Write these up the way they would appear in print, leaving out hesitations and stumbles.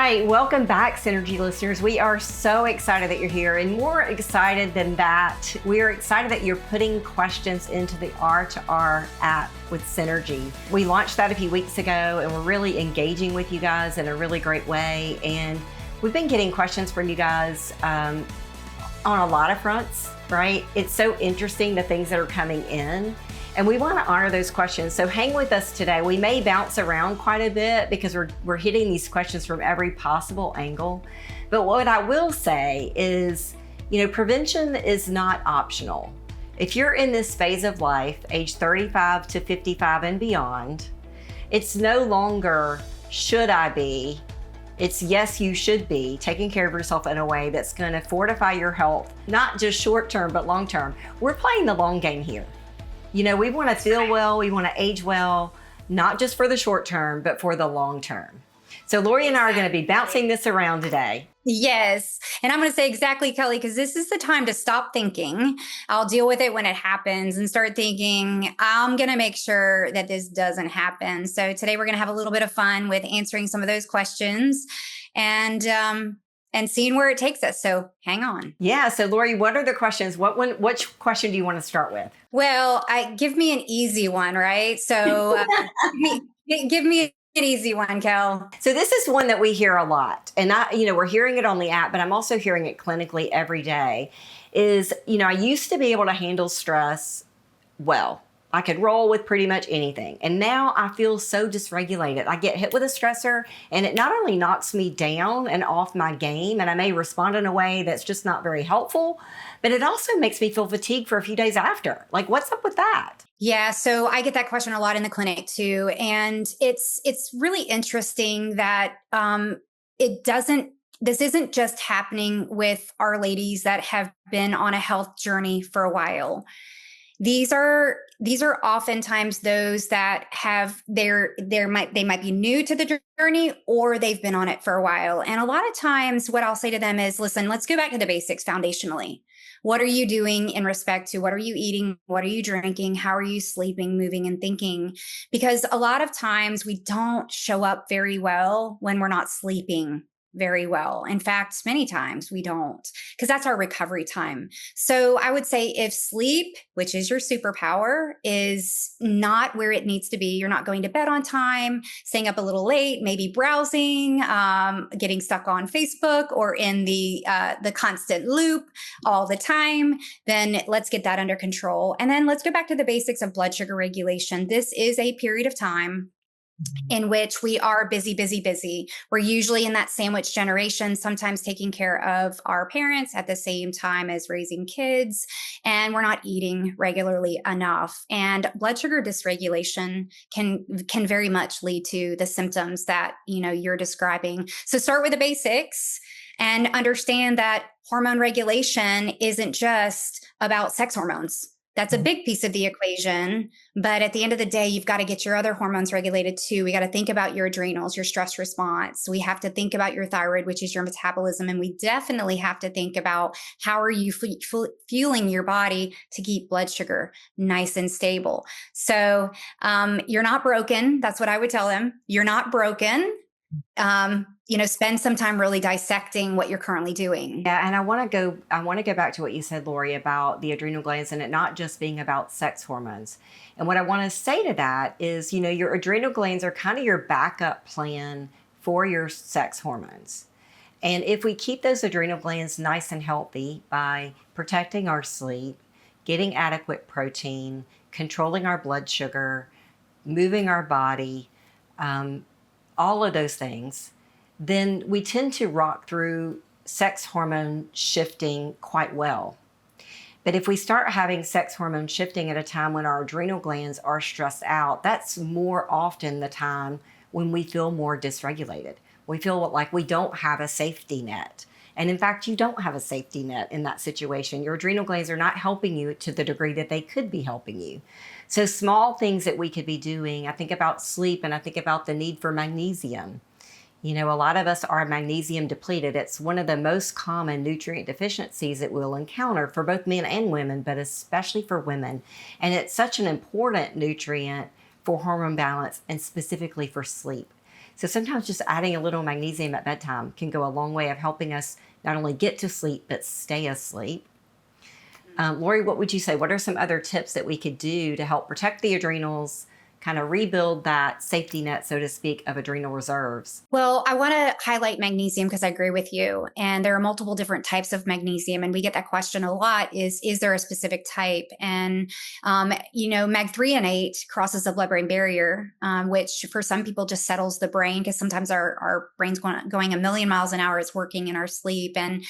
right, welcome back, Synergee listeners. We are so excited that you're here, and more excited than that, we are excited that you're putting questions into the R2R app with Synergee. We launched that a few weeks ago, and we're really engaging with you guys in a really great way. And we've been getting questions from you guys on a lot of fronts, right? It's so interesting, the things that are coming in. And we want to honor those questions. So hang with us today. We may bounce around quite a bit because we're hitting these questions from every possible angle. But what I will say is, prevention is not optional. If you're in this phase of life, age 35 to 55 and beyond, it's no longer should I be, it's yes, you should be taking care of yourself in a way that's going to fortify your health, not just short term, but long term. We're playing the long game here. We want to feel well, we want to age well, not just for the short term, but for the long term. So Lori and I are going to be bouncing this around today. Yes. And I'm going to say exactly, Kelly, because this is the time to stop thinking. I'll deal with it when it happens and start thinking, I'm going to make sure that this doesn't happen. So today we're going to have a little bit of fun with answering some of those questions and seeing where it takes us. So hang on. Yeah. So Lori, what are the questions? Which question do you want to start with? Well, give me an easy one, right? So give me an easy one, Kel. So this is one that we hear a lot. And we're hearing it on the app, but I'm also hearing it clinically every day is, I used to be able to handle stress well. I could roll with pretty much anything. And now I feel so dysregulated. I get hit with a stressor and it not only knocks me down and off my game, and I may respond in a way that's just not very helpful, but it also makes me feel fatigued for a few days after. Like, what's up with that? Yeah. So I get that question a lot in the clinic too. And it's really interesting that this isn't just happening with our ladies that have been on a health journey for a while. These are oftentimes those that have they might be new to the journey or they've been on it for a while. And a lot of times what I'll say to them is, listen, let's go back to the basics foundationally. What are you doing in respect to what are you eating? What are you drinking? How are you sleeping, moving, and thinking? Because a lot of times we don't show up very well when we're not sleeping very well. In fact, many times we don't, because that's our recovery time. So I would say if sleep, which is your superpower, is not where it needs to be, you're not going to bed on time, staying up a little late, maybe browsing, getting stuck on Facebook or in the constant loop all the time, then let's get that under control. And then let's go back to the basics of blood sugar regulation. This is a period of time in which we are busy, busy, busy. We're usually in that sandwich generation, sometimes taking care of our parents at the same time as raising kids, and we're not eating regularly enough. And blood sugar dysregulation can very much lead to the symptoms that, you're describing. So start with the basics and understand that hormone regulation isn't just about sex hormones. That's a big piece of the equation. But at the end of the day, you've got to get your other hormones regulated too. We got to think about your adrenals, your stress response. We have to think about your thyroid, which is your metabolism. And we definitely have to think about how are you fueling your body to keep blood sugar nice and stable. So you're not broken. That's what I would tell them. You're not broken. Spend some time really dissecting what you're currently doing. Yeah. And I want to go back to what you said, Lori, about the adrenal glands and it not just being about sex hormones. And what I want to say to that is, your adrenal glands are kind of your backup plan for your sex hormones. And if we keep those adrenal glands nice and healthy by protecting our sleep, getting adequate protein, controlling our blood sugar, moving our body, all of those things, then we tend to rock through sex hormone shifting quite well. But if we start having sex hormone shifting at a time when our adrenal glands are stressed out, that's more often the time when we feel more dysregulated. We feel like we don't have a safety net. And in fact, you don't have a safety net in that situation. Your adrenal glands are not helping you to the degree that they could be helping you. So small things that we could be doing, I think about sleep and I think about the need for magnesium. A lot of us are magnesium depleted. It's one of the most common nutrient deficiencies that we'll encounter for both men and women, but especially for women. And it's such an important nutrient for hormone balance and specifically for sleep. So sometimes just adding a little magnesium at bedtime can go a long way of helping us not only get to sleep, but stay asleep. Lori, what would you say? What are some other tips that we could do to help protect the adrenals, kind of rebuild that safety net, so to speak, of adrenal reserves? Well, I want to highlight magnesium because I agree with you. And there are multiple different types of magnesium. And we get that question a lot is there a specific type? And, mag 3 and 8 crosses the blood brain barrier, which for some people just settles the brain because sometimes our brain's going a million miles an hour. It's working in our sleep. And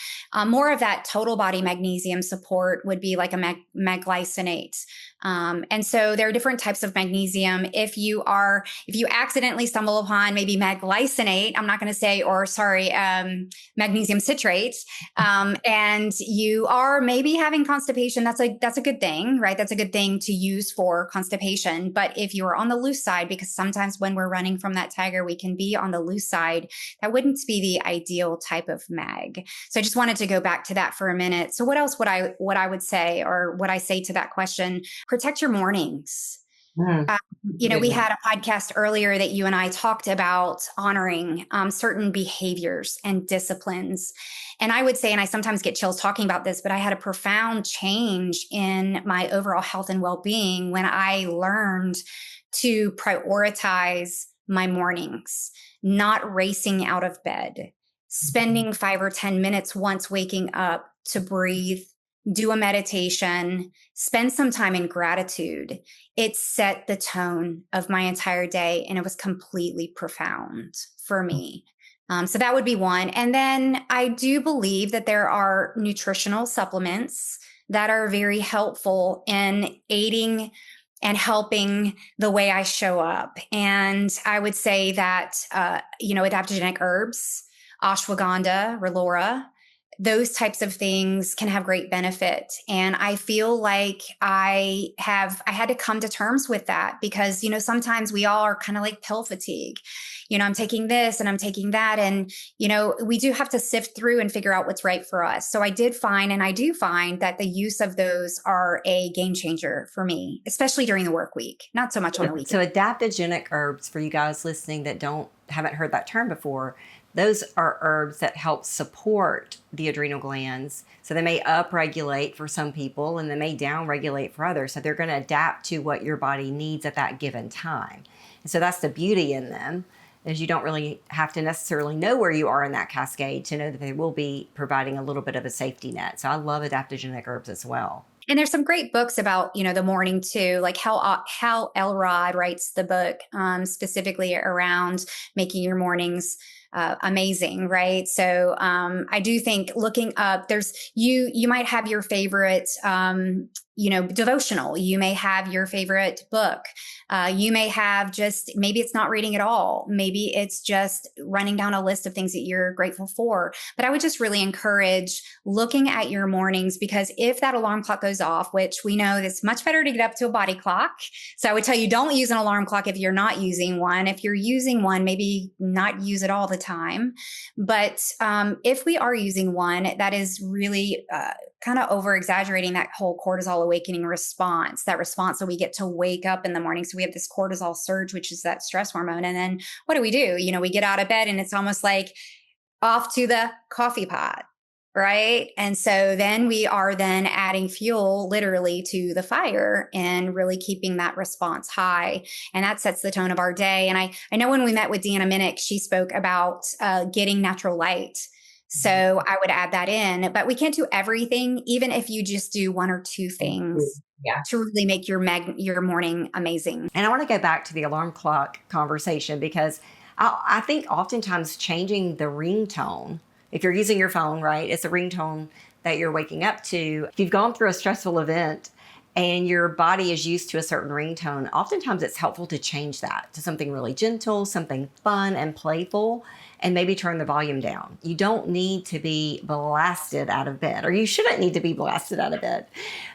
more of that total body magnesium support would be like a magglycinate. And so there are different types of magnesium. If you accidentally stumble upon maybe magglycinate, I'm not going to say, magnesium citrate, and you are maybe having constipation, that's a good thing, right? That's a good thing to use for constipation. But if you're on the loose side, because sometimes when we're running from that tiger, we can be on the loose side, that wouldn't be the ideal type of mag. So I just wanted to go back to that for a minute. So what else would I would say, or what I say to that question? Protect your mornings. We had a podcast earlier that you and I talked about honoring certain behaviors and disciplines. And I would say, and I sometimes get chills talking about this, but I had a profound change in my overall health and well-being when I learned to prioritize my mornings, not racing out of bed, spending 5 or 10 minutes once waking up to breathe, do a meditation, spend some time in gratitude. It set the tone of my entire day, and it was completely profound for me. So that would be one. And then I do believe that there are nutritional supplements that are very helpful in aiding and helping the way I show up. And I would say that, adaptogenic herbs, ashwagandha, relora, those types of things can have great benefit. And I feel like I had to come to terms with that because, sometimes we all are kind of like pill fatigue. I'm taking this and I'm taking that. And, we do have to sift through and figure out what's right for us. So I do find that the use of those are a game changer for me, especially during the work week, not so much on the weekend. So adaptogenic herbs, for you guys listening that haven't heard that term before, those are herbs that help support the adrenal glands. So they may upregulate for some people and they may downregulate for others. So they're going to adapt to what your body needs at that given time. And so that's the beauty in them, is you don't really have to necessarily know where you are in that cascade to know that they will be providing a little bit of a safety net. So I love adaptogenic herbs as well. And there's some great books about, the morning too, like Hal Elrod writes the book specifically around making your mornings amazing, right? So I do think looking up, you might have your favorite, devotional. You may have your favorite book. You may have maybe it's not reading at all. Maybe it's just running down a list of things that you're grateful for. But I would just really encourage looking at your mornings, because if that alarm clock goes off, which we know it's much better to get up to a body clock. So I would tell you, don't use an alarm clock if you're not using one. If you're using one, maybe not use it all the time. But if we are using one, that is really kind of over exaggerating that whole cortisol awakening response, that response that we get to wake up in the morning. So we have this cortisol surge, which is that stress hormone. And then what do? We get out of bed and it's almost like off to the coffee pot, right? And so then we are then adding fuel literally to the fire and really keeping that response high. And that sets the tone of our day. And I know when we met with Deanna Minnick, she spoke about getting natural light. So I would add that in, but we can't do everything, even if you just do one or two things to really make your morning amazing. And I want to go back to the alarm clock conversation, because I think oftentimes changing the ringtone, if you're using your phone, right, it's a ringtone that you're waking up to. If you've gone through a stressful event and your body is used to a certain ringtone, oftentimes it's helpful to change that to something really gentle, something fun and playful, and maybe turn the volume down. You don't need to be blasted out of bed, or you shouldn't need to be blasted out of bed.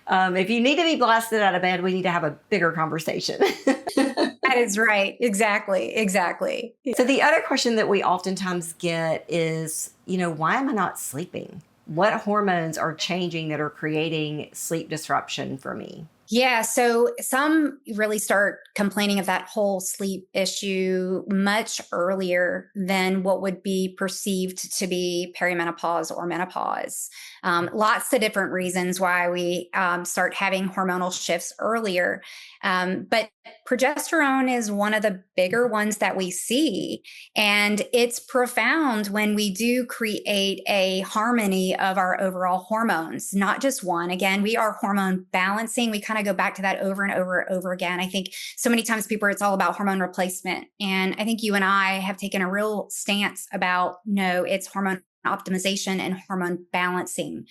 If you need to be blasted out of bed, we need to have a bigger conversation. That is right. Exactly. So the other question that we oftentimes get is, why am I not sleeping? What hormones are changing that are creating sleep disruption for me? Yeah, so some really start complaining of that whole sleep issue much earlier than what would be perceived to be perimenopause or menopause. Lots of different reasons why we start having hormonal shifts earlier. But progesterone is one of the bigger ones that we see. And it's profound when we do create a harmony of our overall hormones, not just one. Again, we are hormone balancing. We kind of go back to that over and over and over again. I think so many times people, it's all about hormone replacement. And I think you and I have taken a real stance about no, it's hormone optimization and hormone balancing.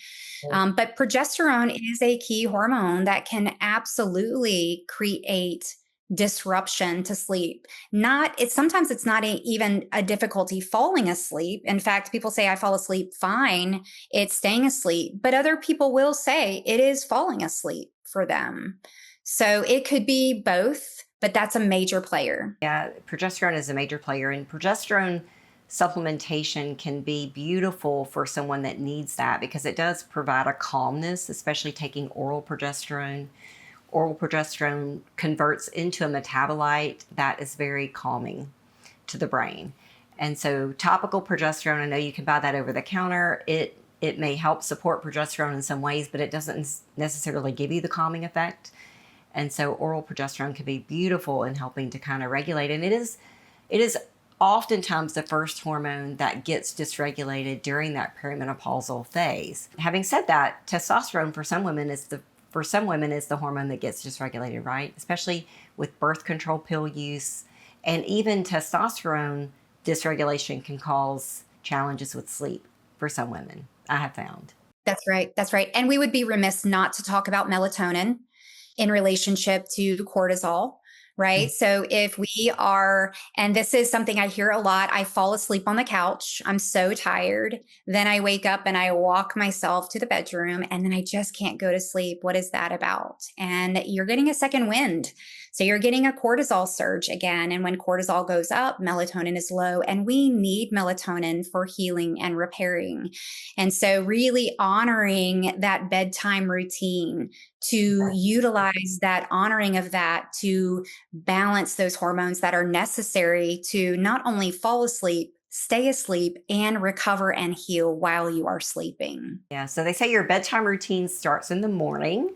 But progesterone is a key hormone that can absolutely create disruption to sleep. Not it's sometimes it's not even a difficulty falling asleep. In fact, people say I fall asleep fine, it's staying asleep, but other people will say it is falling asleep for them. So it could be both, but that's a major player. Yeah, progesterone is a major player, and progesterone supplementation can be beautiful for someone that needs that because it does provide a calmness, especially taking oral progesterone. Oral progesterone converts into a metabolite that is very calming to the brain. And so topical progesterone, I know you can buy that over the counter. It may help support progesterone in some ways, but it doesn't necessarily give you the calming effect. And so oral progesterone can be beautiful in helping to kind of regulate. And it is oftentimes the first hormone that gets dysregulated during that perimenopausal phase. Having said that, testosterone for some women is the hormone that gets dysregulated, right? Especially with birth control pill use, and even testosterone dysregulation can cause challenges with sleep for some women, I have found. That's right. That's right. And we would be remiss not to talk about melatonin in relationship to cortisol, right? So if we are, and this is something I hear a lot, I fall asleep on the couch. I'm so tired. Then I wake up and I walk myself to the bedroom and then I just can't go to sleep. What is that about? And you're getting a second wind. So you're getting a cortisol surge again. And when cortisol goes up, melatonin is low, and we need melatonin for healing and repairing. And so really honoring that bedtime routine, to utilize that honoring of that to balance those hormones that are necessary to not only fall asleep, stay asleep, and recover and heal while you are sleeping. Yeah, so they say your bedtime routine starts in the morning.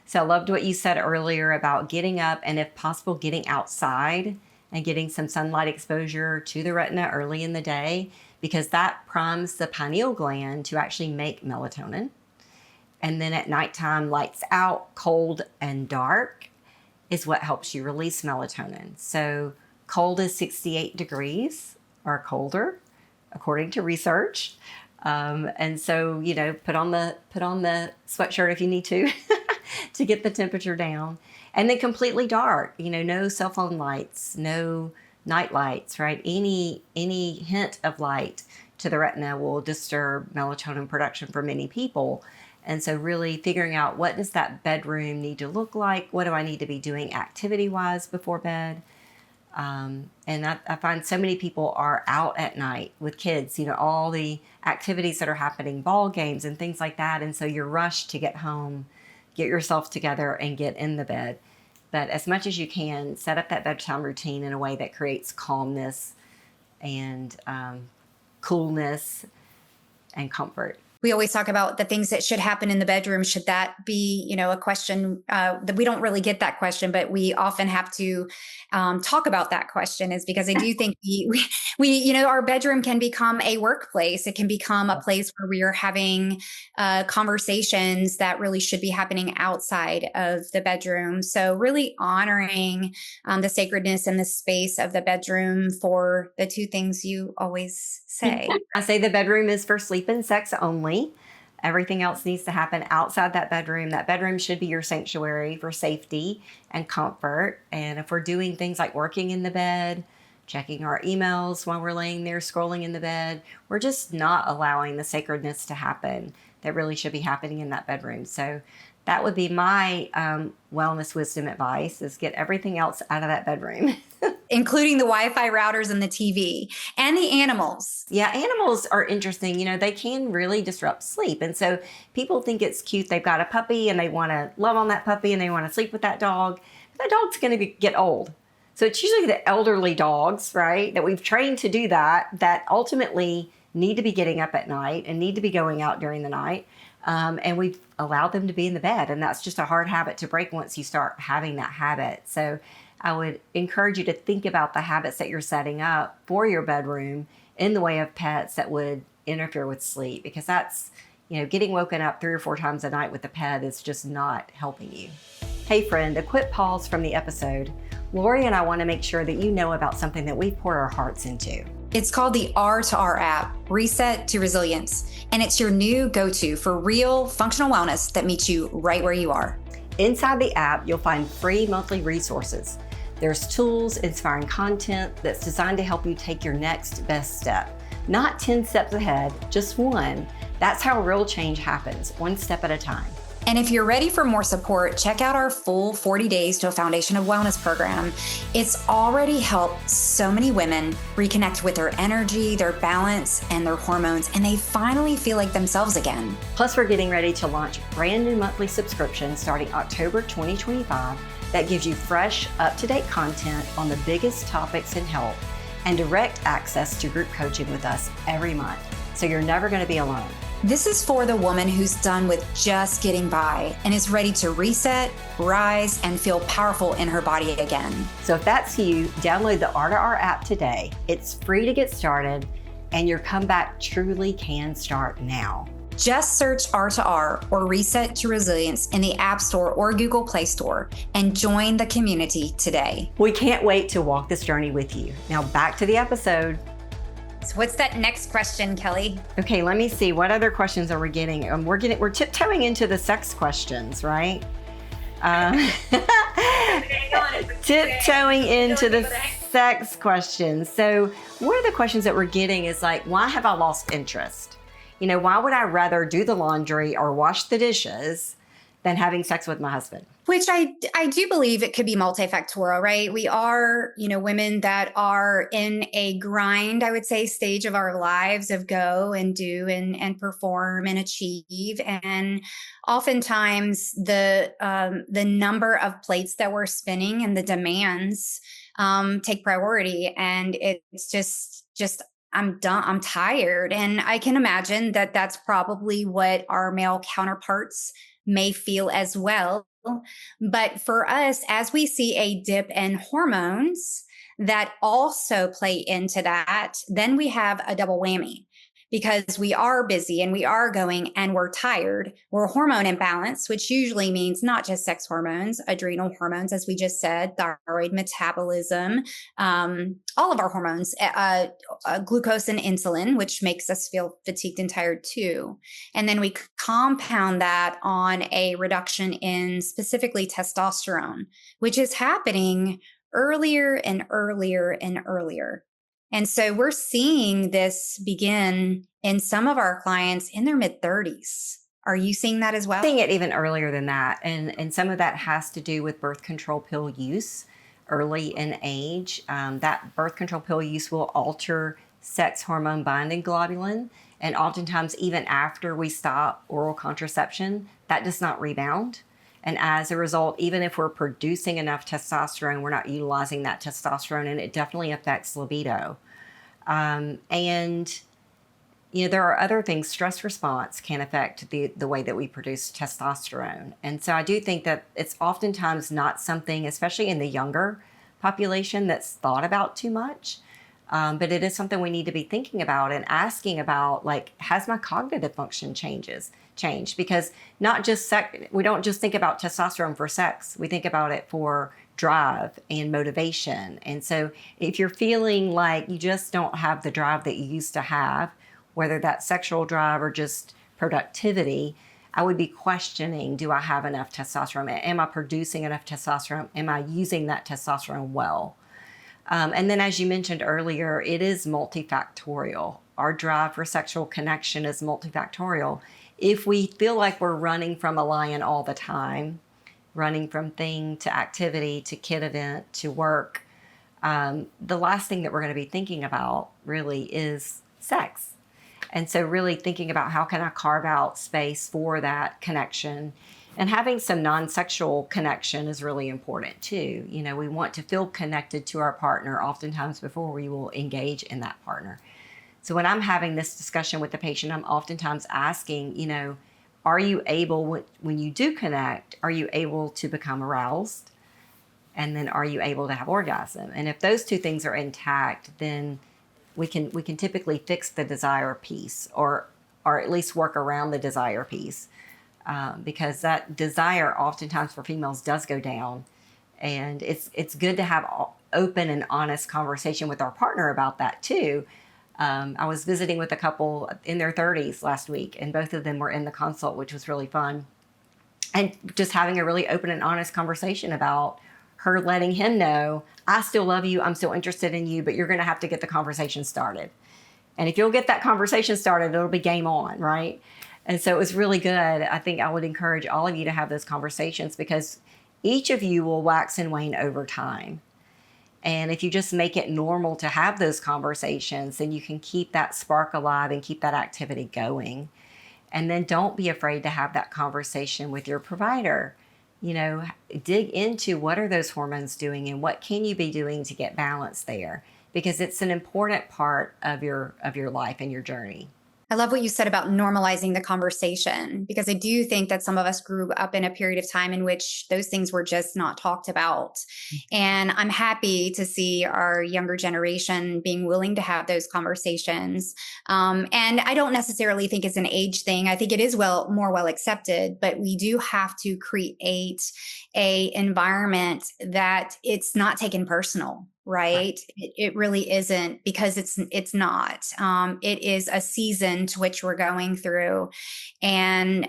So I loved what you said earlier about getting up and, if possible, getting outside and getting some sunlight exposure to the retina early in the day, because that primes the pineal gland to actually make melatonin. And then at nighttime, lights out, cold and dark is what helps you release melatonin. So cold is 68 degrees or colder, according to research. And so, put on the sweatshirt if you need to to get the temperature down. And then completely dark, no cell phone lights, no night lights, right? Any hint of light to the retina will disturb melatonin production for many people. And so really figuring out, what does that bedroom need to look like? What do I need to be doing activity-wise before bed? And I find so many people are out at night with kids, all the activities that are happening, ball games and things like that. And so you're rushed to get home, get yourself together and get in the bed. But as much as you can, set up that bedtime routine in a way that creates calmness and coolness and comfort. We always talk about the things that should happen in the bedroom. Should that be, a question that we don't really get that question, but we often have to talk about that question, is because I do think we our bedroom can become a workplace. It can become a place where we are having conversations that really should be happening outside of the bedroom. So really honoring the sacredness and the space of the bedroom for the two things you always say. I say the bedroom is for sleep and sex only. Everything else needs to happen outside that bedroom. That bedroom should be your sanctuary for safety and comfort. And if we're doing things like working in the bed, checking our emails while we're laying there, scrolling in the bed, we're just not allowing the sacredness to happen that really should be happening in that bedroom. So That would be my wellness wisdom advice, is get everything else out of that bedroom. Including the Wi-Fi routers and the TV and the animals. Yeah, animals are interesting. They can really disrupt sleep. And so people think it's cute. They've got a puppy and they want to love on that puppy and they want to sleep with that dog. But that dog's going to get old. So it's usually the elderly dogs, right, that we've trained to do that ultimately need to be getting up at night and need to be going out during the night. And we've allowed them to be in the bed. And that's just a hard habit to break once you start having that habit. So I would encourage you to think about the habits that you're setting up for your bedroom in the way of pets that would interfere with sleep, because that's, getting woken up 3 or 4 times a night with a pet is just not helping you. Hey friend, a quick pause from the episode. Lori and I want to make sure that you know about something that we've poured our hearts into. It's called the R2R app, Reset to Resilience, and it's your new go-to for real functional wellness that meets you right where you are. Inside the app, you'll find free monthly resources. There's tools, inspiring content that's designed to help you take your next best step. Not 10 steps ahead, just one. That's how real change happens, one step at a time. And if you're ready for more support, check out our full 40 Days to a Foundation of Wellness program. It's already helped so many women reconnect with their energy, their balance, and their hormones, and they finally feel like themselves again. Plus, we're getting ready to launch brand new monthly subscriptions starting October 2025 that gives you fresh, up-to-date content on the biggest topics in health and direct access to group coaching with us every month. So you're never going to be alone. This is for the woman who's done with just getting by and is ready to reset, rise, and feel powerful in her body again. So if that's you, download the R2R app today. It's free to get started, and your comeback truly can start now. Just search R2R or Reset to Resilience in the App Store or Google Play Store and join the community today. We can't wait to walk this journey with you. Now back to the episode. So what's that next question, Kelly? Okay, let me see. What other questions are we getting? We're tiptoeing into the sex questions, right? Tiptoeing into the sex questions. So one of the questions that we're getting is like, why have I lost interest? Why would I rather do the laundry or wash the dishes than having sex with my husband? Which I do believe it could be multifactorial, right? We are, women that are in a grind, I would say, stage of our lives of go and do and perform and achieve. And oftentimes the number of plates that we're spinning and the demands take priority. And it's just I'm done. I'm tired. And I can imagine that that's probably what our male counterparts may feel as well. But for us, as we see a dip in hormones that also play into that, then we have a double whammy because we are busy and we are going and we're tired. We're hormone imbalance, which usually means not just sex hormones, adrenal hormones, as we just said, thyroid, metabolism, all of our hormones, glucose and insulin, which makes us feel fatigued and tired too. And then we compound that on a reduction in specifically testosterone, which is happening earlier and earlier and earlier. And so we're seeing this begin in some of our clients in their mid-30s. Are you seeing that as well? Seeing it even earlier than that. And some of that has to do with birth control pill use early in age. That birth control pill use will alter sex hormone binding globulin. And oftentimes, even after we stop oral contraception, that does not rebound. And as a result, even if we're producing enough testosterone, we're not utilizing that testosterone, and it definitely affects libido. There are other things. Stress response can affect the way that we produce testosterone. And so I do think that it's oftentimes not something, especially in the younger population, that's thought about too much. But it is something we need to be thinking about and asking about, like, has my cognitive function changed? Because not just we don't just think about testosterone for sex. We think about it for drive and motivation. And so if you're feeling like you just don't have the drive that you used to have, whether that's sexual drive or just productivity, I would be questioning, do I have enough testosterone? Am I producing enough testosterone? Am I using that testosterone well? And then, as you mentioned earlier, it is multifactorial. Our drive for sexual connection is multifactorial. if we feel like we're running from a lion all the time, running from thing to activity to kid event to work, the last thing that we're going to be thinking about really is sex. And so really thinking about how can I carve out space for that connection, and having some non-sexual connection is really important too. You know, we want to feel connected to our partner oftentimes before we will engage in that partner. So when I'm having this discussion with the patient, I'm oftentimes asking, you know, are you able, when you do connect, are you able to become aroused? And then are you able to have orgasm? And if those two things are intact, then we can typically fix the desire piece, or at least work around the desire piece, because that desire oftentimes for females does go down, and it's good to have open and honest conversation with our partner about that too. I was visiting with a couple in their 30s last week, and both of them were in the consult, which was really fun, and just having a really open and honest conversation about her letting him know, I still love you, I'm still interested in you, but you're going to have to get the conversation started. And if you'll get that conversation started, it'll be game on, right? And so it was really good. I think I would encourage all of you to have those conversations, because each of you will wax and wane over time. And if you just make it normal to have those conversations, then you can keep that spark alive and keep that activity going. And then don't be afraid to have that conversation with your provider. You know, dig into what are those hormones doing and what can you be doing to get balance there, because it's an important part of your life and your journey. I love what you said about normalizing the conversation, because I do think that some of us grew up in a period of time in which those things were just not talked about. And I'm happy to see our younger generation being willing to have those conversations. And I don't necessarily think it's an age thing. I think it is more well accepted, but we do have to create a environment that it's not taken personal. Right. It really isn't, because it's not. It is a season to which we're going through, and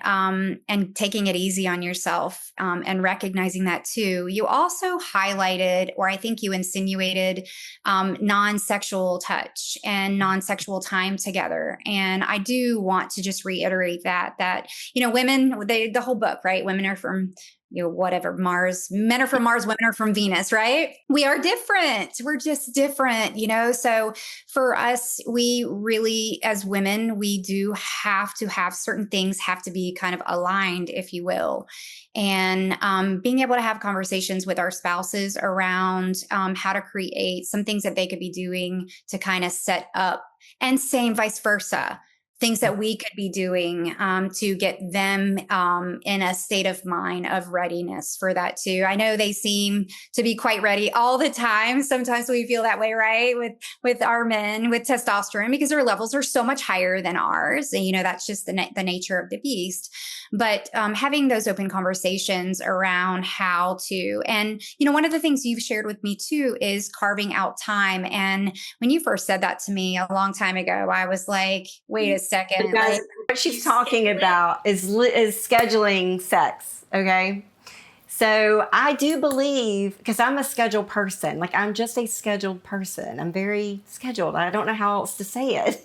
taking it easy on yourself, and recognizing that too. You also highlighted, or I think you insinuated, non-sexual touch and non-sexual time together. And I do want to just reiterate that, you know, women, the whole book, right? Women are from, you know, whatever, Mars, men are from Mars, women are from Venus, right? We are different. We're just different, you know? So for us, we really, as women, we do have to have certain things have to be kind of aligned, if you will. And being able to have conversations with our spouses around how to create some things that they could be doing to kind of set up, and same vice versa. Things that we could be doing to get them in a state of mind of readiness for that too. I know they seem to be quite ready all the time. Sometimes we feel that way, right? With our men with testosterone, because their levels are so much higher than ours. And, you know, that's just the nature of the beast. But having those open conversations around how to, and, you know, one of the things you've shared with me too is carving out time. And when you first said that to me a long time ago, I was like, wait a second. Guys, what she's talking about is scheduling sex. Okay. So I do believe, because I'm a scheduled person, like I'm just a scheduled person. I'm very scheduled. I don't know how else to say it.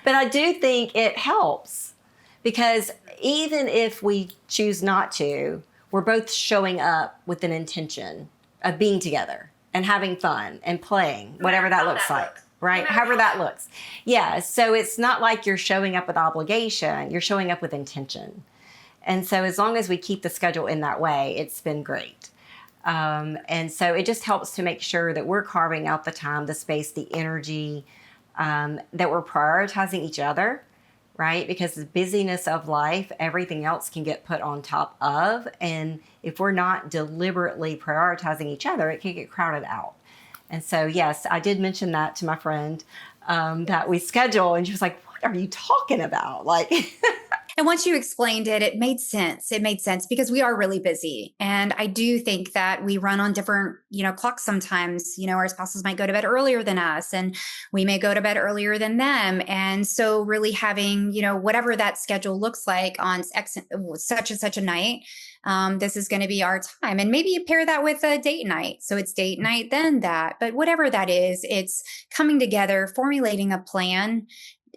But I do think it helps, because even if we choose not to, we're both showing up with an intention of being together and having fun and playing, whatever that looks like. Right? However that looks. Yeah. So it's not like you're showing up with obligation, you're showing up with intention. And so as long as we keep the schedule in that way, it's been great. And so it just helps to make sure that we're carving out the time, the space, the energy, that we're prioritizing each other, right? Because the busyness of life, everything else can get put on top of. And if we're not deliberately prioritizing each other, it can get crowded out. And so, yes, I did mention that to my friend, that we schedule, and she was like, what are you talking about? Like, and once you explained it, it made sense. It made sense, because we are really busy. And I do think that we run on different, you know, clocks sometimes. You know, our spouses might go to bed earlier than us, and we may go to bed earlier than them. And so really having, you know, whatever that schedule looks like on such and such a night, this is going to be our time. And maybe you pair that with a date night. So it's date night, then that. But whatever that is, it's coming together, formulating a plan,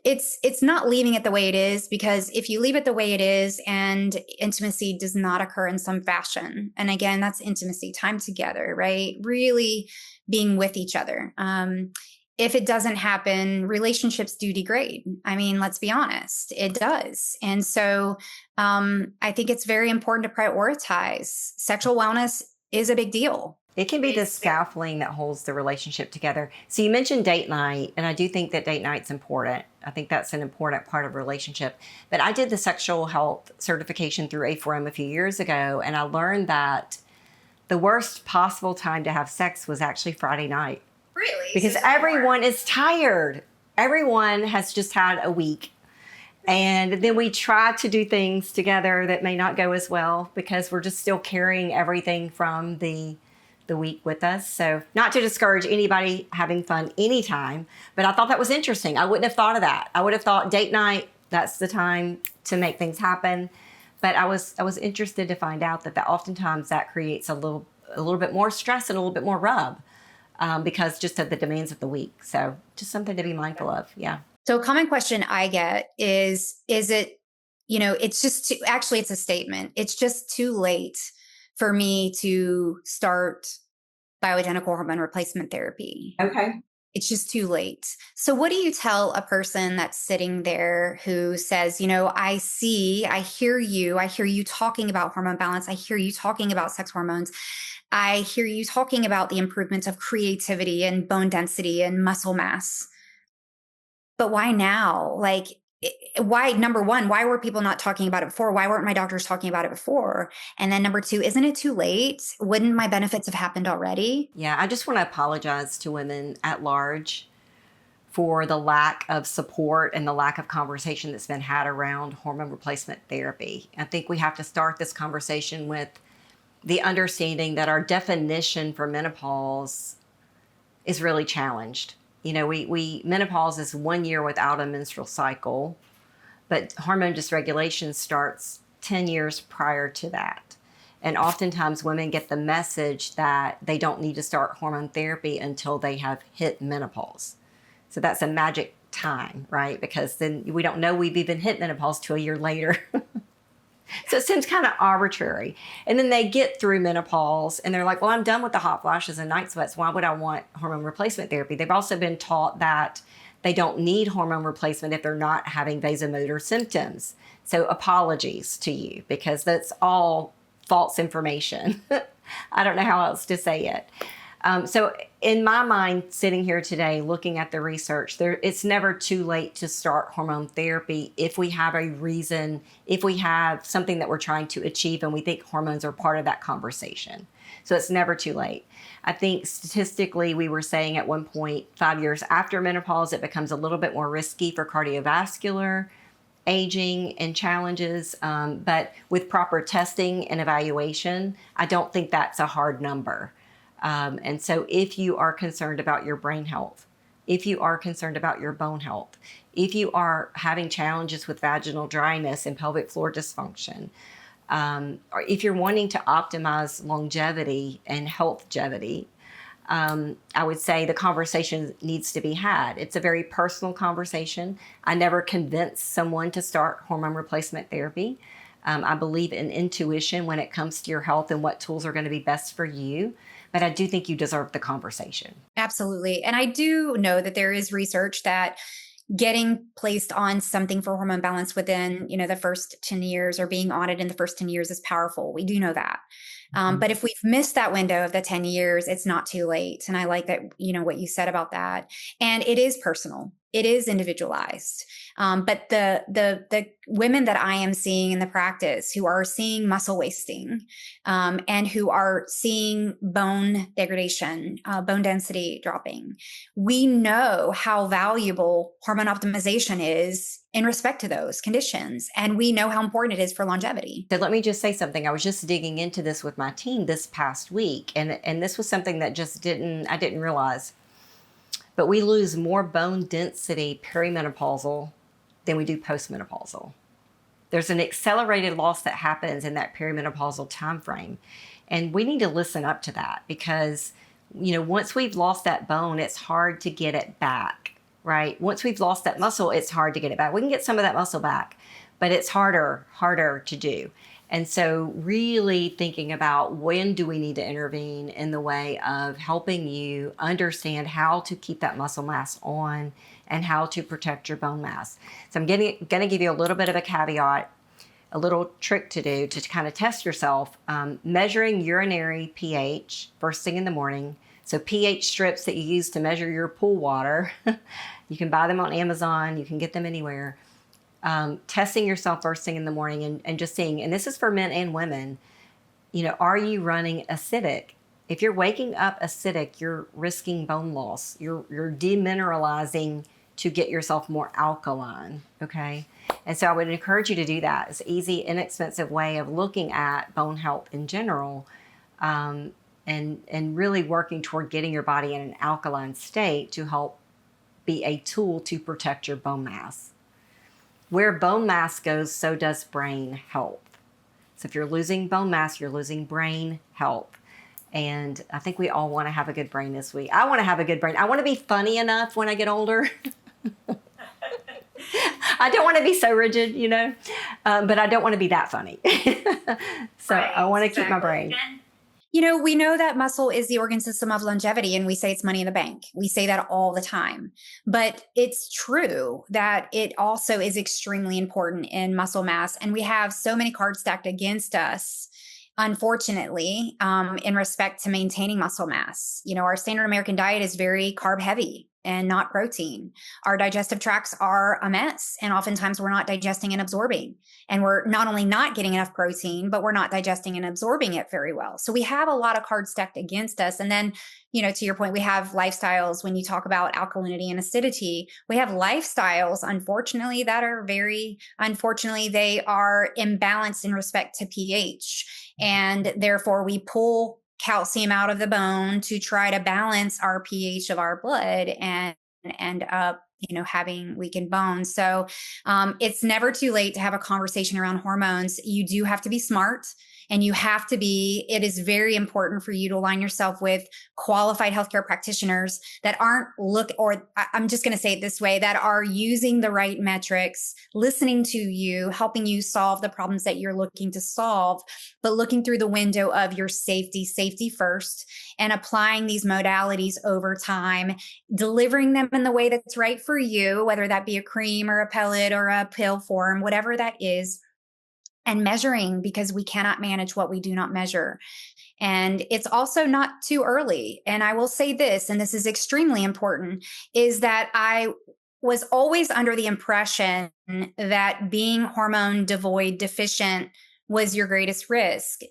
it's not leaving it the way it is, because if you leave it the way it is and intimacy does not occur in some fashion, and again, that's intimacy, time together, right? Really being with each other. If it doesn't happen, relationships do degrade. I mean, let's be honest, it does. And so I think it's very important to prioritize. Sexual wellness is a big deal. It can be the scaffolding that holds the relationship together. So you mentioned date night, and I do think that date night's important. I think that's an important part of a relationship. But I did the sexual health certification through A4M a few years ago, and I learned that the worst possible time to have sex was actually Friday night. Really? Because everyone is tired. Everyone has just had a week. And then we try to do things together that may not go as well because we're just still carrying everything from the week with us. So not to discourage anybody having fun anytime, but I thought that was interesting. I wouldn't have thought of that. I would have thought date night, that's the time to make things happen. But I was interested to find out that oftentimes that creates a little bit more stress and a little bit more rub because just of the demands of the week. So just something to be mindful of. Yeah. So a common question I get is it, it's just actually it's a statement. It's just too late for me to start bioidentical hormone replacement therapy. Okay. It's just too late. So what do you tell a person that's sitting there who says, I hear you talking about hormone balance. I hear you talking about sex hormones. I hear you talking about the improvements of creativity and bone density and muscle mass. But why now? Why, number one, why were people not talking about it before? Why weren't my doctors talking about it before? And then number two, isn't it too late? Wouldn't my benefits have happened already? Yeah, I just want to apologize to women at large for the lack of support and the lack of conversation that's been had around hormone replacement therapy. I think we have to start this conversation with the understanding that our definition for menopause is really challenged. We menopause is 1 year without a menstrual cycle, but hormone dysregulation starts 10 years prior to that. And oftentimes women get the message that they don't need to start hormone therapy until they have hit menopause. So that's a magic time, right? Because then we don't know we've even hit menopause till a year later. So it seems kind of arbitrary. And then they get through menopause and they're like, well, I'm done with the hot flashes and night sweats. Why would I want hormone replacement therapy? They've also been taught that they don't need hormone replacement if they're not having vasomotor symptoms. So apologies to you because that's all false information. I don't know how else to say it. So in my mind, sitting here today, looking at the research, it's never too late to start hormone therapy if we have a reason, if we have something that we're trying to achieve and we think hormones are part of that conversation. So it's never too late. I think statistically, we were saying at one point, 5 years after menopause, it becomes a little bit more risky for cardiovascular aging and challenges. But with proper testing and evaluation, I don't think that's a hard number. And so if you are concerned about your brain health, if you are concerned about your bone health, if you are having challenges with vaginal dryness and pelvic floor dysfunction, or if you're wanting to optimize longevity and healthgevity, I would say the conversation needs to be had. It's a very personal conversation. I never convince someone to start hormone replacement therapy. I believe in intuition when it comes to your health and what tools are going to be best for you. But I do think you deserve the conversation. Absolutely. And I do know that there is research that getting placed on something for hormone balance within, the first 10 years or being on it in the first 10 years is powerful. We do know that. But if we've missed that window of the 10 years, it's not too late. And I like that, what you said about that. And it is personal. It is individualized. But the women that I am seeing in the practice who are seeing muscle wasting, and who are seeing bone degradation, bone density dropping, we know how valuable hormone optimization is in respect to those conditions. And we know how important it is for longevity. So let me just say something. I was just digging into this with my team this past week, and this was something that I didn't realize. But we lose more bone density perimenopausal than we do postmenopausal. There's an accelerated loss that happens in that perimenopausal time frame. And we need to listen up to that because, once we've lost that bone, it's hard to get it back, right? Once we've lost that muscle, it's hard to get it back. We can get some of that muscle back, but it's harder to do. And so really thinking about when do we need to intervene in the way of helping you understand how to keep that muscle mass on and how to protect your bone mass. So I'm going to give you a little bit of a caveat, a little trick to do to kind of test yourself, measuring urinary pH first thing in the morning. So pH strips that you use to measure your pool water, you can buy them on Amazon, you can get them anywhere. Testing yourself first thing in the morning and just seeing, and this is for men and women, are you running acidic? If you're waking up acidic, you're risking bone loss. You're demineralizing to get yourself more alkaline, okay? And so I would encourage you to do that. It's an easy, inexpensive way of looking at bone health in general, and really working toward getting your body in an alkaline state to help be a tool to protect your bone mass. Where bone mass goes, so does brain health. So if you're losing bone mass, you're losing brain health. And I think we all want to have a good brain this week. I want to have a good brain. I want to be funny enough when I get older. I don't want to be so rigid, but I don't want to be that funny. So right, I want to keep my brain. We know that muscle is the organ system of longevity, and we say it's money in the bank. We say that all the time. But it's true that it also is extremely important in muscle mass. And we have so many cards stacked against us, unfortunately, in respect to maintaining muscle mass. Our standard American diet is very carb heavy and not protein. Our digestive tracts are a mess, and oftentimes we're not digesting and absorbing. And we're not only not getting enough protein, but we're not digesting and absorbing it very well. So we have a lot of cards stacked against us. And then, to your point, we have lifestyles. When you talk about alkalinity and acidity, we have lifestyles, unfortunately, that are they are imbalanced in respect to pH. And therefore we pull calcium out of the bone to try to balance our pH of our blood and end up having weakened bones. So it's never too late to have a conversation around hormones. You do have to be smart, and it is very important for you to align yourself with qualified healthcare practitioners that I'm just going to say it this way, that are using the right metrics, listening to you, helping you solve the problems that you're looking to solve, but looking through the window of your safety first, and applying these modalities over time, delivering them in the way that's right for you, whether that be a cream or a pellet or a pill form, whatever that is, and measuring, because we cannot manage what we do not measure. And it's also not too early. And I will say this, and this is extremely important, is that I was always under the impression that being hormone deficient was your greatest risk.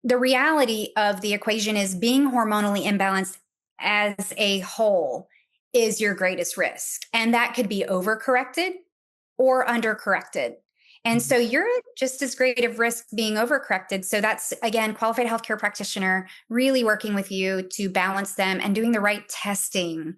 The reality of the equation is being hormonally imbalanced as a whole is your greatest risk. And that could be overcorrected or undercorrected. And so you're just as great of risk being overcorrected. So that's, again, qualified healthcare practitioner really working with you to balance them and doing the right testing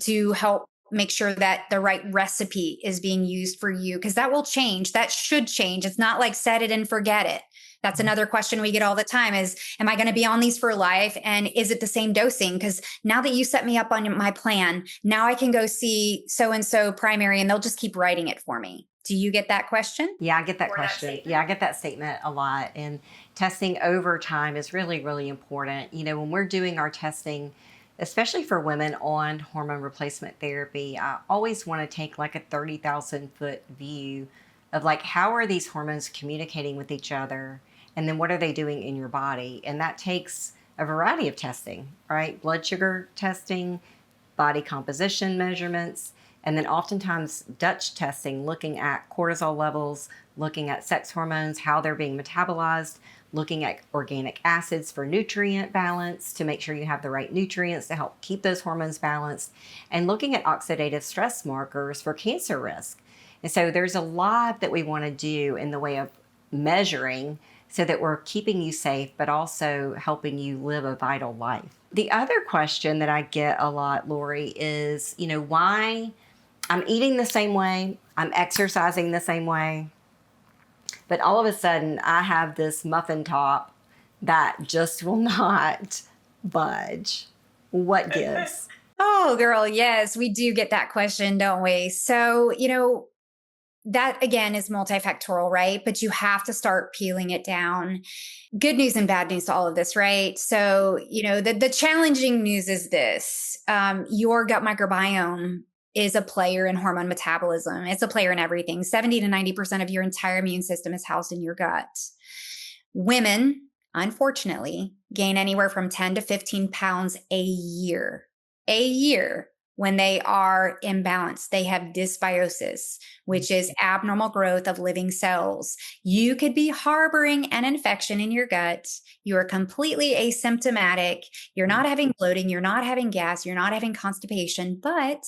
to help make sure that the right recipe is being used for you, because that will change. That should change. It's not like set it and forget it. That's another question we get all the time is, am I going to be on these for life? And is it the same dosing? Because now that you set me up on my plan, now I can go see so-and-so primary and they'll just keep writing it for me. Do you get that question? Yeah, I get that question. I get that statement a lot. And testing over time is really, really important. When we're doing our testing, especially for women on hormone replacement therapy, I always want to take like a 30,000 foot view of how are these hormones communicating with each other? And then what are they doing in your body? And that takes a variety of testing, right? Blood sugar testing, body composition measurements, and then oftentimes Dutch testing, looking at cortisol levels, looking at sex hormones, how they're being metabolized, looking at organic acids for nutrient balance to make sure you have the right nutrients to help keep those hormones balanced, and looking at oxidative stress markers for cancer risk. And so there's a lot that we want to do in the way of measuring so that we're keeping you safe, but also helping you live a vital life. The other question that I get a lot, Lori, is, why I'm eating the same way, I'm exercising the same way, but all of a sudden I have this muffin top that just will not budge. What gives? Oh, girl, yes, we do get that question, don't we? So, that again is multifactorial, right? But you have to start peeling it down. Good news and bad news to all of this, right? So, the challenging news is this: your gut microbiome is a player in hormone metabolism. It's a player in everything. 70 to 90% of your entire immune system is housed in your gut. Women, unfortunately, gain anywhere from 10 to 15 pounds a year when they are imbalanced. They have dysbiosis, which is abnormal growth of living cells. You could be harboring an infection in your gut. You are completely asymptomatic. You're not having bloating. You're not having gas. You're not having constipation, but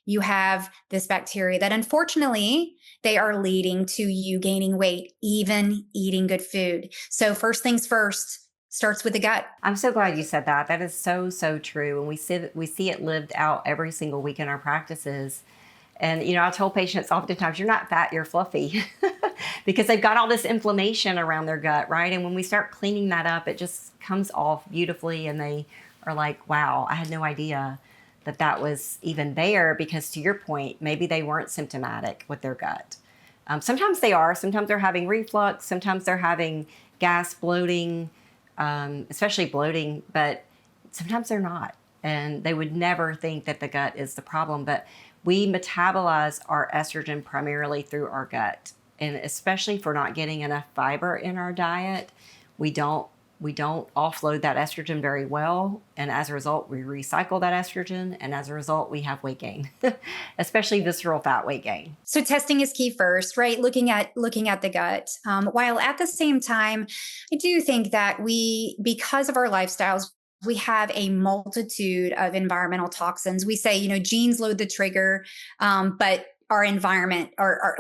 you have this bacteria that unfortunately they are leading to you gaining weight, even eating good food. So first things first, starts with the gut. I'm so glad you said that. That is so, so true. And we see it lived out every single week in our practices. And, I tell patients oftentimes, you're not fat, you're fluffy because they've got all this inflammation around their gut, right? And when we start cleaning that up, it just comes off beautifully. And they are like, wow, I had no idea that was even there, because to your point, maybe they weren't symptomatic with their gut. Sometimes they are. Sometimes they're having reflux. Sometimes they're having gas, bloating, especially bloating, but sometimes they're not. And they would never think that the gut is the problem. But we metabolize our estrogen primarily through our gut. And especially if we're not getting enough fiber in our diet, we don't offload that estrogen very well. And as a result, we recycle that estrogen. And as a result, we have weight gain, especially visceral fat weight gain. So testing is key first, right? Looking at the gut. While at the same time, I do think that because of our lifestyles, we have a multitude of environmental toxins. We say, genes load the trigger, but our environment, our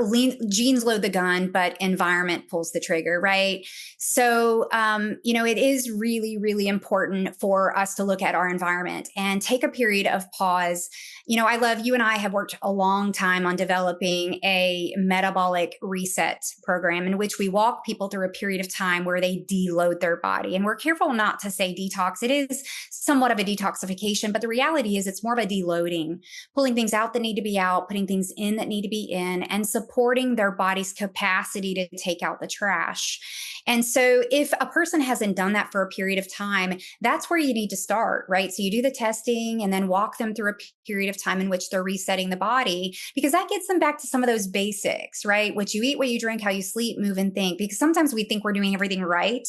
genes load the gun, but environment pulls the trigger, right? So, it is really, really important for us to look at our environment and take a period of pause. You and I have worked a long time on developing a metabolic reset program in which we walk people through a period of time where they deload their body. And we're careful not to say detox. It is somewhat of a detoxification, but the reality is it's more of a deloading, pulling things out that need to be out, putting things in that need to be in, and supporting their body's capacity to take out the trash. And so if a person hasn't done that for a period of time, that's where you need to start, right? So you do the testing and then walk them through a period of time in which they're resetting the body, because that gets them back to some of those basics, right? What you eat, what you drink, how you sleep, move, and think. Because sometimes we think we're doing everything right.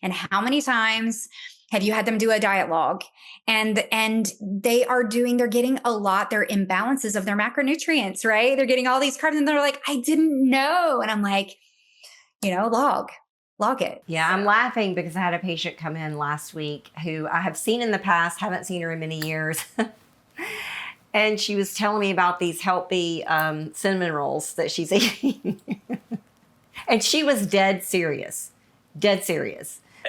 And how many times have you had them do a diet log and they're getting a lot, their imbalances of their macronutrients, right? They're getting all these carbs and they're like, I didn't know. And I'm like, log it. Yeah, I'm laughing because I had a patient come in last week who I have seen in the past, haven't seen her in many years. And she was telling me about these healthy cinnamon rolls that she's eating. And she was dead serious.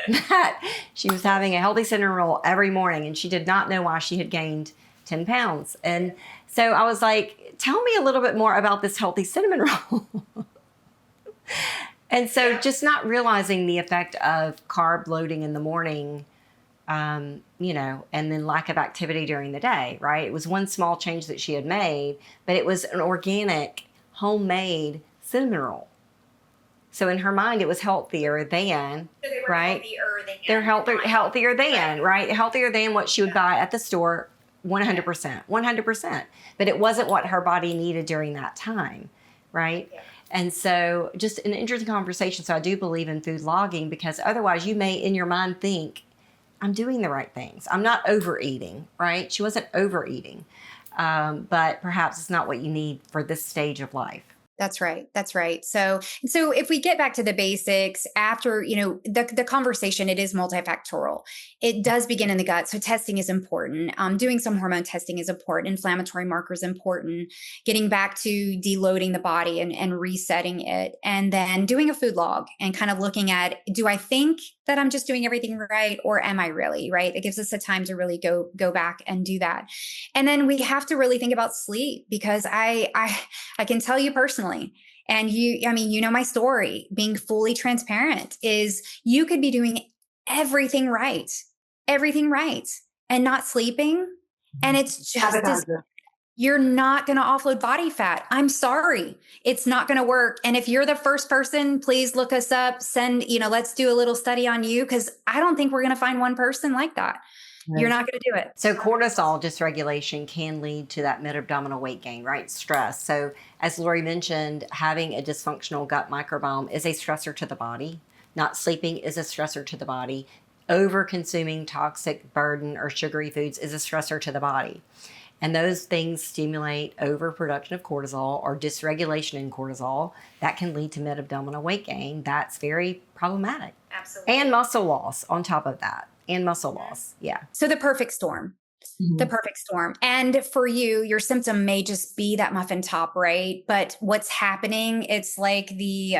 That she was having a healthy cinnamon roll every morning, and she did not know why she had gained 10 pounds. And so I was like, tell me a little bit more about this healthy cinnamon roll. And so just not realizing the effect of carb loading in the morning, and then lack of activity during the day, right? It was one small change that she had made, but it was an organic, homemade cinnamon roll. So in her mind, it was healthier than, so they were right? They're healthier than, right? Healthier than what she would buy at the store, 100%. But it wasn't what her body needed during that time, right? Yeah. And so just an interesting conversation. So I do believe in food logging, because otherwise you may in your mind think, I'm doing the right things. I'm not overeating, right? She wasn't overeating, but perhaps it's not what you need for this stage of life. That's right. So if we get back to the basics after, the conversation, it is multifactorial. It does begin in the gut. So testing is important. Doing some hormone testing is important. Inflammatory markers important. Getting back to deloading the body and resetting it. And then doing a food log and kind of looking at, do I think that I'm just doing everything right? Or am I really, right? It gives us the time to really go back and do that. And then we have to really think about sleep, because I can tell you personally, and you know my story, being fully transparent, is you could be doing everything right, and not sleeping And it's just Appetizer. you're not going to offload body fat. I'm sorry. It's not going to work. And if you're the first person, please look us up, let's do a little study on you, because I don't think we're going to find one person like that. Right. You're not going to do it. So cortisol dysregulation can lead to that mid-abdominal weight gain, right? Stress. So as Lori mentioned, having a dysfunctional gut microbiome is a stressor to the body. Not sleeping is a stressor to the body. Over-consuming toxic, burden, or sugary foods is a stressor to the body. And those things stimulate overproduction of cortisol or dysregulation in cortisol. That can lead to mid-abdominal weight gain. That's very problematic. Absolutely. And muscle loss on top of that. And muscle loss. Yeah. So the perfect storm. Mm-hmm. The perfect storm. And for you, your symptom may just be that muffin top, right? But what's happening, it's like the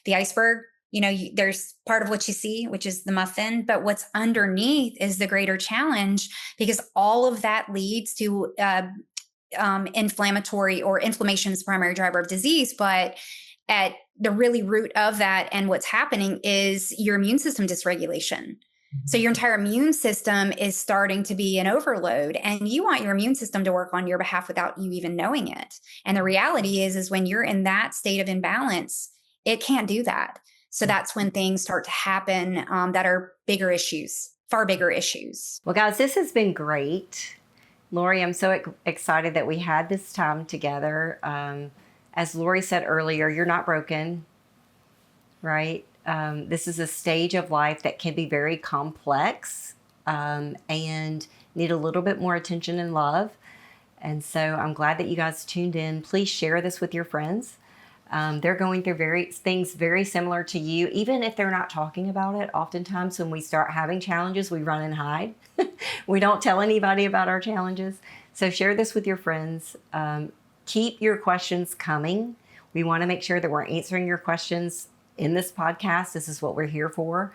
iceberg. There's part of what you see, which is the muffin, but what's underneath is the greater challenge, because all of that leads to inflammatory, or inflammation is the primary driver of disease. But at the really root of that, and what's happening, is your immune system dysregulation. So your entire immune system is starting to be an overload, and you want your immune system to work on your behalf without you even knowing it. And the reality is when you're in that state of imbalance, it can't do that. So that's when things start to happen that are bigger issues, far bigger issues. Well, guys, this has been great. Lori, I'm so excited that we had this time together. As Lori said earlier, you're not broken, right? This is a stage of life that can be very complex and need a little bit more attention and love. And so I'm glad that you guys tuned in. Please share this with your friends. They're going through things very similar to you, even if they're not talking about it. Oftentimes when we start having challenges, we run and hide. We don't tell anybody about our challenges. So share this with your friends. Keep your questions coming. We want to make sure that we're answering your questions in this podcast. This is what we're here for.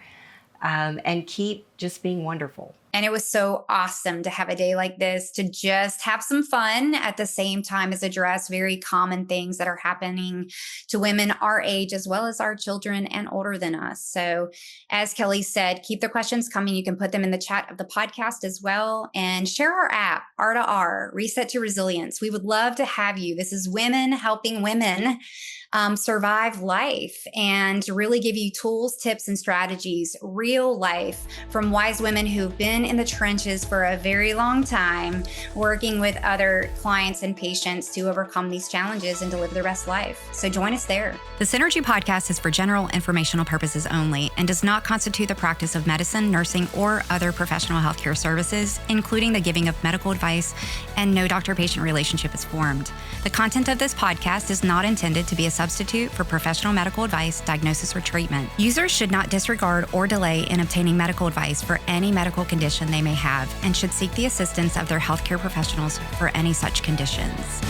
And keep just being wonderful. And it was so awesome to have a day like this, to just have some fun at the same time as address very common things that are happening to women our age, as well as our children and older than us. So as Kelly said, keep the questions coming. You can put them in the chat of the podcast as well, and share our app, R2R, Reset to Resilience. We would love to have you. This is women helping women survive life, and really give you tools, tips, and strategies, real life, from wise women who've been in the trenches for a very long time, working with other clients and patients to overcome these challenges and to live their best life. So join us there. The Synergee podcast is for general informational purposes only and does not constitute the practice of medicine, nursing, or other professional healthcare services, including the giving of medical advice, and no doctor-patient relationship is formed. The content of this podcast is not intended to be a substitute for professional medical advice, diagnosis, or treatment. Users should not disregard or delay in obtaining medical advice for any medical condition they may have, and should seek the assistance of their healthcare professionals for any such conditions.